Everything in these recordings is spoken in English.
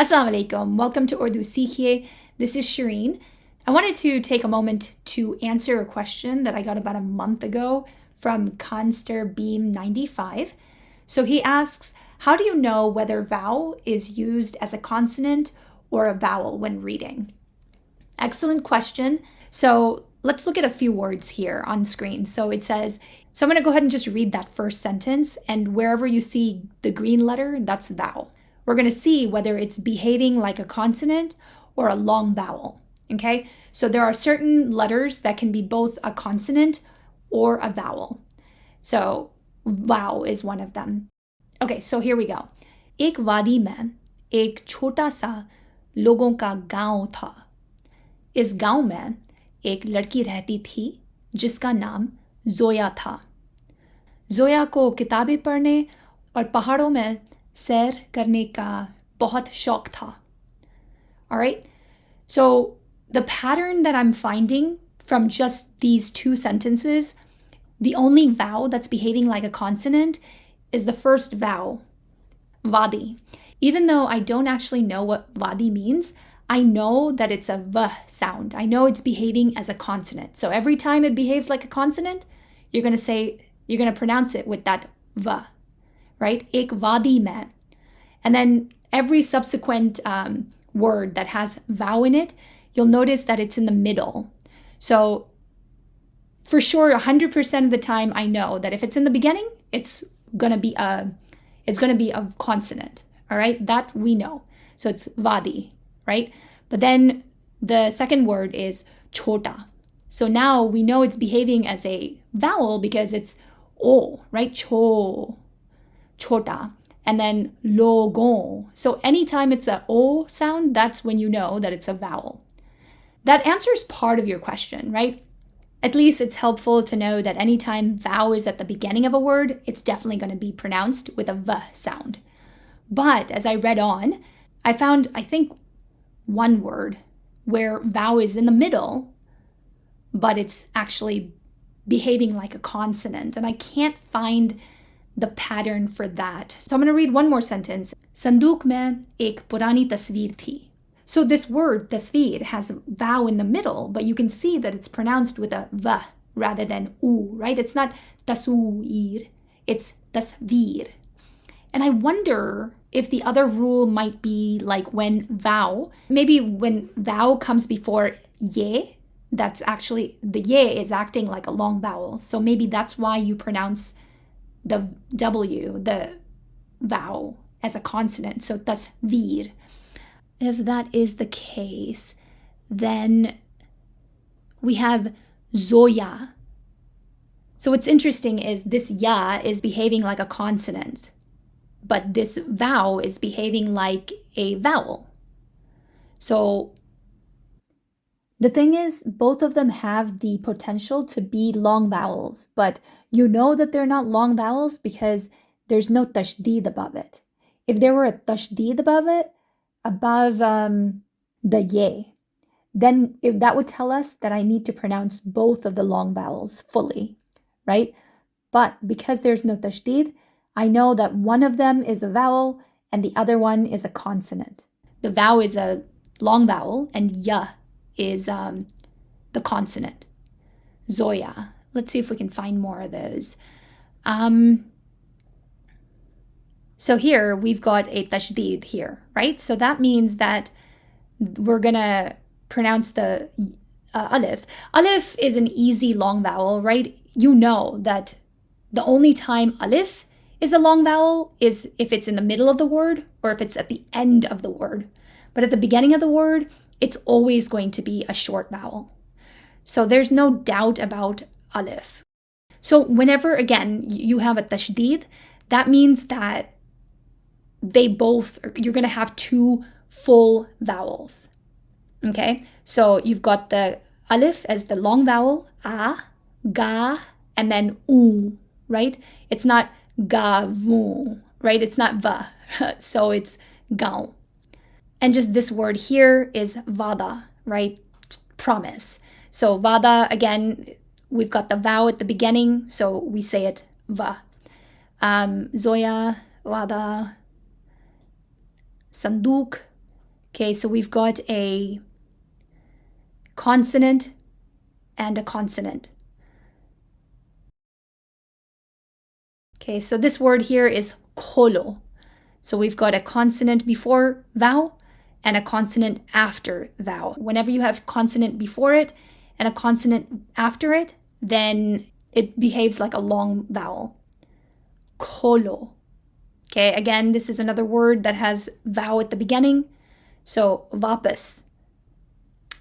Assalamu alaikum. Welcome to Urdu Seekhiye. This is Shireen. I wanted to take a moment to answer a question that I got about a month ago from Conster Beam 95. So he asks, how do you know whether vowel is used as a consonant or a vowel when reading? Excellent question. So let's look at a few words here on screen. So it says, so I'm going to go ahead and just read that first sentence, and wherever you see the green letter, that's vowel. We're going to see whether it's behaving like a consonant or a long vowel, okay? So there are certain letters that can be both a consonant or a vowel. So vowel is one of them. Okay, so here we go. एक वादी में एक छोटा सा लोगों का गांव था. इस गांव में एक लड़की रहती थी जिसका नाम जोया था. जोया को किताबें पढ़ने और पहाड़ों में सैर करने का बहुत शौक था. All right, so the pattern that I'm finding from just these two sentences, the only vowel that's behaving like a consonant is the first vowel, wadi. Even though I don't actually know what wadi means, I know that it's a v sound. I know it's behaving as a consonant. So every time it behaves like a consonant, you're going to pronounce it with that v, right? Ek wadi mein. And then every subsequent word that has vowel in it, you'll notice that it's in the middle. So for sure, 100% of the time, I know that if it's in the beginning, it's going to be a consonant. All right, that we know. So it's wadi, right? But then the second word is chota. So now we know it's behaving as a vowel because it's o, right? Chota. And then logon. So anytime it's a o sound, that's when you know that it's a vowel. That answers part of your question, right? At least it's helpful to know that anytime vowel is at the beginning of a word, it's definitely going to be pronounced with a v sound. But as I read on, I found, I think, one word where vowel is in the middle, but it's actually behaving like a consonant. And I can't find the pattern for that. So I'm going to read one more sentence. Sandook mein ek purani tasveer thi. So this word, tasveer, has a vowel in the middle, but you can see that it's pronounced with a v rather than u, right? It's not tasveer, it's tasveer. And I wonder if the other rule might be like when vowel, maybe when vowel comes before ye, that's actually, the ye is acting like a long vowel. So maybe that's why you pronounce the W, the vowel, as a consonant. So tasveer. If that is the case, then we have zoya. So what's interesting is this ya is behaving like a consonant, but this vowel is behaving like a vowel. So the thing is, both of them have the potential to be long vowels, but you know that they're not long vowels because there's no tashdid above it. If there were a tashdid above it, above the ye, then that would tell us that I need to pronounce both of the long vowels fully, right? But because there's no tashdid, I know that one of them is a vowel and the other one is a consonant. The vowel is a long vowel and ya is the consonant. Zoya. Let's see if we can find more of those. So here we've got a tashdid here, right? So that means that we're going to pronounce the alif. Alif is an easy long vowel, right? You know that the only time alif is a long vowel is if it's in the middle of the word or if it's at the end of the word. But at the beginning of the word, it's always going to be a short vowel. So there's no doubt about alif. So whenever, again, you have a tashdid, that means that you're going to have two full vowels. Okay? So you've got the alif as the long vowel, a, ga, and then u, right? It's not ga, vu, right? It's not va. So it's gaon. And just this word here is vada, right? Promise. So vada, again, we've got the vowel at the beginning, so we say it va. Zoya, vada, sandook, Okay, so we've got a consonant and a consonant. Okay, so this word here is kholo. So we've got a consonant before vowel and a consonant after vowel. Whenever you have consonant before it and a consonant after it, then it behaves like a long vowel. Kholo. Okay, again, this is another word that has vowel at the beginning. So vapas.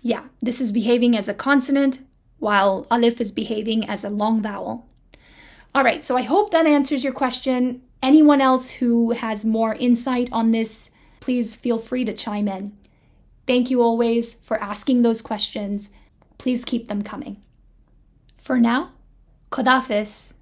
Yeah, this is behaving as a consonant while alif is behaving as a long vowel. All right, so I hope that answers your question. Anyone else who has more insight on this, please feel free to chime in. Thank you always for asking those questions. Please keep them coming. For now, Khodafis.